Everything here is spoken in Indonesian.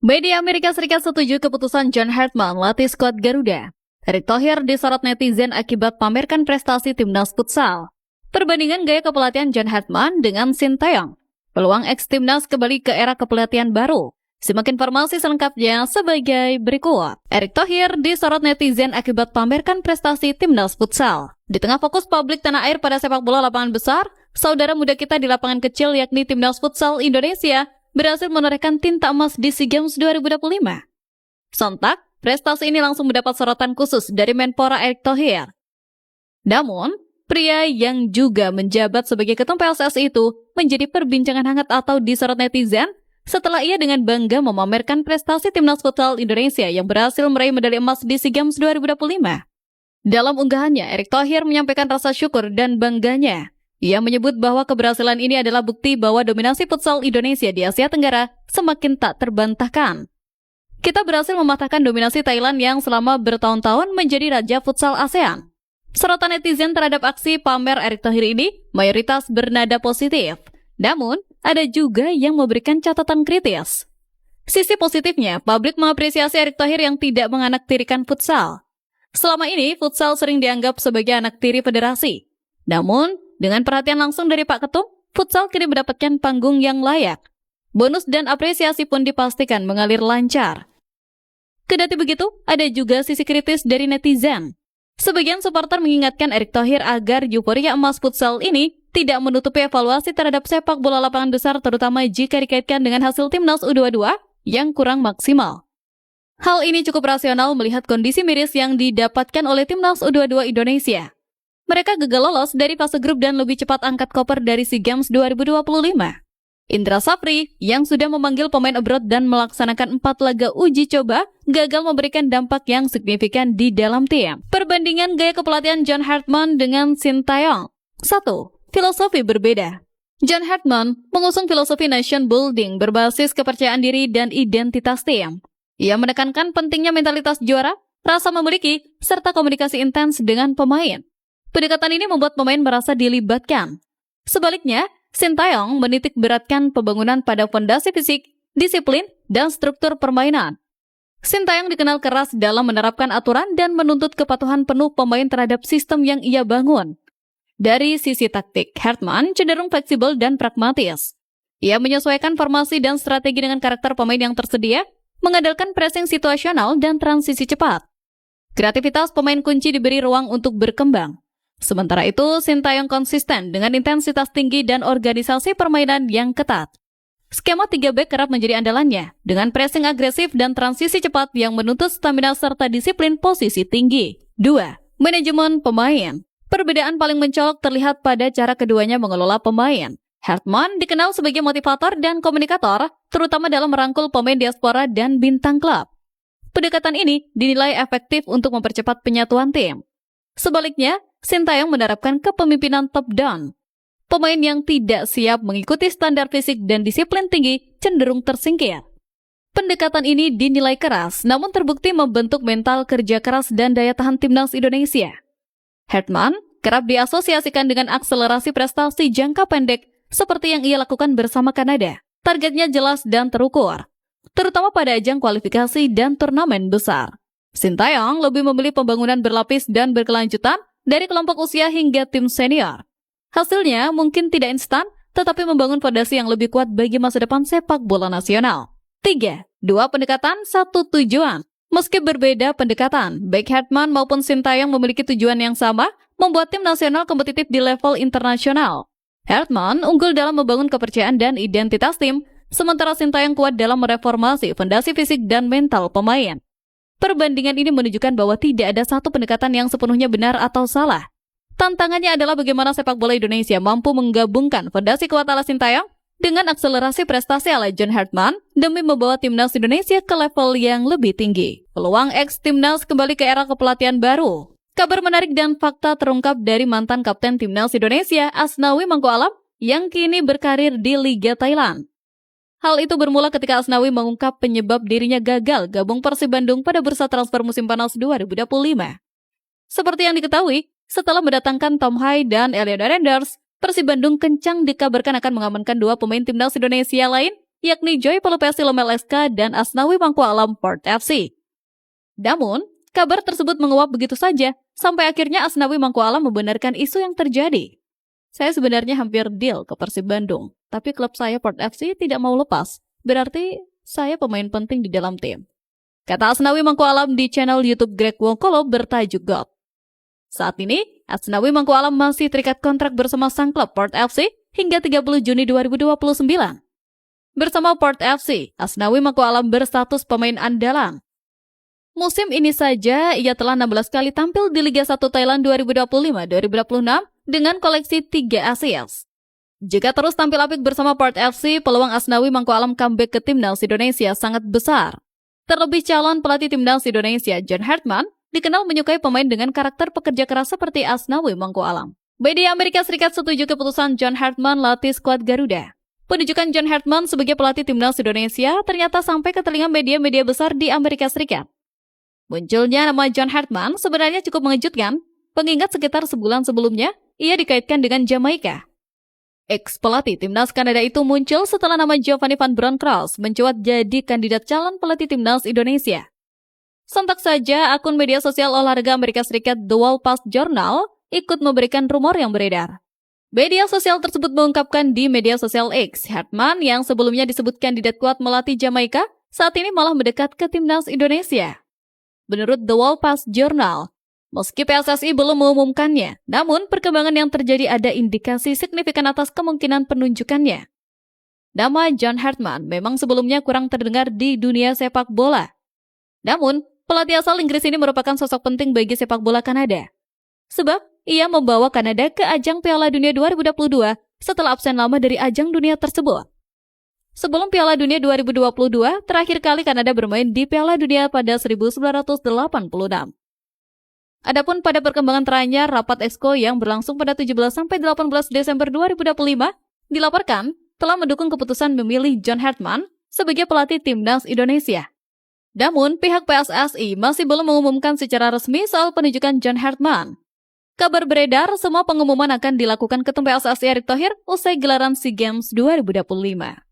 Media Amerika Serikat setuju keputusan John Hartman latih skuad Garuda. Erick Thohir disorot netizen akibat pamerkan prestasi timnas futsal. Perbandingan gaya kepelatihan John Hartman dengan Sintayong. Peluang ex-timnas kembali ke era kepelatihan baru. Simak informasi selengkapnya sebagai berikut. Erick Thohir disorot netizen akibat pamerkan prestasi timnas futsal. Di tengah fokus publik tanah air pada sepak bola lapangan besar, saudara muda kita di lapangan kecil yakni timnas futsal Indonesia berhasil menorehkan tinta emas di SEA Games 2025. Sontak, prestasi ini langsung mendapat sorotan khusus dari Menpora Erick Thohir. Namun, pria yang juga menjabat sebagai ketum PSSI itu menjadi perbincangan hangat atau disorot netizen setelah ia dengan bangga memamerkan prestasi timnas futsal Indonesia yang berhasil meraih medali emas di SEA Games 2025. Dalam unggahannya, Erick Thohir menyampaikan rasa syukur dan bangganya. Ia menyebut bahwa keberhasilan ini adalah bukti bahwa dominasi futsal Indonesia di Asia Tenggara semakin tak terbantahkan. Kita berhasil mematahkan dominasi Thailand yang selama bertahun-tahun menjadi raja futsal ASEAN. Sorotan netizen terhadap aksi pamer Erick Thohir ini mayoritas bernada positif. Namun, ada juga yang memberikan catatan kritis. Sisi positifnya, publik mengapresiasi Erick Thohir yang tidak menganaktirikan futsal. Selama ini, futsal sering dianggap sebagai anak tiri federasi. Namun, dengan perhatian langsung dari Pak Ketum, futsal kini mendapatkan panggung yang layak. Bonus dan apresiasi pun dipastikan mengalir lancar. Kendati begitu, ada juga sisi kritis dari netizen. Sebagian supporter mengingatkan Erick Thohir agar euforia emas futsal ini tidak menutupi evaluasi terhadap sepak bola lapangan besar terutama jika dikaitkan dengan hasil timnas U22 yang kurang maksimal. Hal ini cukup rasional melihat kondisi miris yang didapatkan oleh timnas U22 Indonesia. Mereka gagal lolos dari fase grup dan lebih cepat angkat koper dari SEA Games 2025. Indra Safri, yang sudah memanggil pemain abroad dan melaksanakan 4 laga uji coba, gagal memberikan dampak yang signifikan di dalam tim. Perbandingan gaya kepelatihan John Hartman dengan Sintayong. 1. Filosofi berbeda. John Hartman mengusung filosofi nation building berbasis kepercayaan diri dan identitas tim. Ia menekankan pentingnya mentalitas juara, rasa memiliki, serta komunikasi intens dengan pemain. Pendekatan ini membuat pemain merasa dilibatkan. Sebaliknya, Sintayong menitik beratkan pembangunan pada fondasi fisik, disiplin, dan struktur permainan. Sintayong dikenal keras dalam menerapkan aturan dan menuntut kepatuhan penuh pemain terhadap sistem yang ia bangun. Dari sisi taktik, Hartman cenderung fleksibel dan pragmatis. Ia menyesuaikan formasi dan strategi dengan karakter pemain yang tersedia, mengandalkan pressing situasional dan transisi cepat. Kreativitas pemain kunci diberi ruang untuk berkembang. Sementara itu, Sintayong konsisten dengan intensitas tinggi dan organisasi permainan yang ketat. Skema 3 back kerap menjadi andalannya, dengan pressing agresif dan transisi cepat yang menuntut stamina serta disiplin posisi tinggi. 2. Manajemen pemain. Perbedaan paling mencolok terlihat pada cara keduanya mengelola pemain. Hartman dikenal sebagai motivator dan komunikator, terutama dalam merangkul pemain diaspora dan bintang klub. Pendekatan ini dinilai efektif untuk mempercepat penyatuan tim. Sebaliknya, Sintayong menerapkan kepemimpinan top-down. Pemain yang tidak siap mengikuti standar fisik dan disiplin tinggi cenderung tersingkir. Pendekatan ini dinilai keras, namun terbukti membentuk mental kerja keras dan daya tahan timnas Indonesia. Hartman kerap diasosiasikan dengan akselerasi prestasi jangka pendek seperti yang ia lakukan bersama Kanada. Targetnya jelas dan terukur, terutama pada ajang kualifikasi dan turnamen besar. Sintayong lebih memilih pembangunan berlapis dan berkelanjutan dari kelompok usia hingga tim senior. Hasilnya mungkin tidak instan, tetapi membangun fondasi yang lebih kuat bagi masa depan sepak bola nasional. 3. 2 pendekatan, 1 tujuan. Meski berbeda pendekatan, baik Hartman maupun Sintayong memiliki tujuan yang sama, membuat tim nasional kompetitif di level internasional. Hartman unggul dalam membangun kepercayaan dan identitas tim, sementara Sintayong kuat dalam mereformasi fondasi fisik dan mental pemain. Perbandingan ini menunjukkan bahwa tidak ada satu pendekatan yang sepenuhnya benar atau salah. Tantangannya adalah bagaimana sepak bola Indonesia mampu menggabungkan fondasi kuat ala Sintayong dengan akselerasi prestasi ala John Hartman demi membawa timnas Indonesia ke level yang lebih tinggi. Peluang ex-timnas kembali ke era kepelatihan baru. Kabar menarik dan fakta terungkap dari mantan kapten timnas Indonesia Asnawi Mangko Alam yang kini berkarir di Liga Thailand. Hal itu bermula ketika Asnawi mengungkap penyebab dirinya gagal gabung Persib Bandung pada bursa transfer musim panas 2025. Seperti yang diketahui, setelah mendatangkan Tom Hai dan Elliot Renders, Persib Bandung kencang dikabarkan akan mengamankan 2 pemain timnas Indonesia lain yakni Joy Pelupesi Lomel SK dan Asnawi Mangku Alam Port FC. Namun, kabar tersebut menguap begitu saja, sampai akhirnya Asnawi Mangku Alam membenarkan isu yang terjadi. Saya sebenarnya hampir deal ke Persib Bandung, tapi klub saya Port FC tidak mau lepas, berarti saya pemain penting di dalam tim. Kata Asnawi Mangku Alam di channel YouTube Greg Wongkolo bertajuk God. Saat ini, Asnawi Mangku Alam masih terikat kontrak bersama sang klub Port FC hingga 30 Juni 2029. Bersama Port FC, Asnawi Mangku Alam berstatus pemain andalan. Musim ini saja, ia telah 16 kali tampil di Liga 1 Thailand 2025-2026 dengan koleksi 3 asis. Jika terus tampil apik bersama Port FC, peluang Asnawi Mangku Alam comeback ke timnas Indonesia sangat besar. Terlebih calon pelatih timnas Indonesia, John Hartman, dikenal menyukai pemain dengan karakter pekerja keras seperti Asnawi Mangku Alam. Media Amerika Serikat setuju keputusan John Hartman latih skuad Garuda. Penunjukan John Hartman sebagai pelatih timnas Indonesia ternyata sampai ke telinga media-media besar di Amerika Serikat. Munculnya nama John Hartman sebenarnya cukup mengejutkan, mengingat sekitar sebulan sebelumnya ia dikaitkan dengan Jamaika. Ex-pelatih timnas Kanada itu muncul setelah nama Giovanni Van Bronckhorst mencuat jadi kandidat calon pelatih timnas Indonesia. Sontak saja akun media sosial olahraga Amerika Serikat The Wall Pass Journal ikut memberikan rumor yang beredar. Media sosial tersebut mengungkapkan di media sosial X, Hartman yang sebelumnya disebut kandidat kuat melatih Jamaika, saat ini malah mendekat ke timnas Indonesia. Menurut The Wall Pass Journal, meski PSSI belum mengumumkannya, namun perkembangan yang terjadi ada indikasi signifikan atas kemungkinan penunjukannya. Nama John Hartman memang sebelumnya kurang terdengar di dunia sepak bola. Namun, pelatih asal Inggris ini merupakan sosok penting bagi sepak bola Kanada. Sebab, ia membawa Kanada ke ajang Piala Dunia 2022 setelah absen lama dari ajang dunia tersebut. Sebelum Piala Dunia 2022, terakhir kali Kanada bermain di Piala Dunia pada 1986. Adapun pada perkembangan teranyar rapat Exco yang berlangsung pada 17-18 Desember 2025, dilaporkan telah mendukung keputusan memilih John Hartman sebagai pelatih timnas Indonesia. Namun, pihak PSSI masih belum mengumumkan secara resmi soal penunjukan John Hartman. Kabar beredar, semua pengumuman akan dilakukan Ketum PSSI Erick Thohir usai gelaran SEA Games 2025.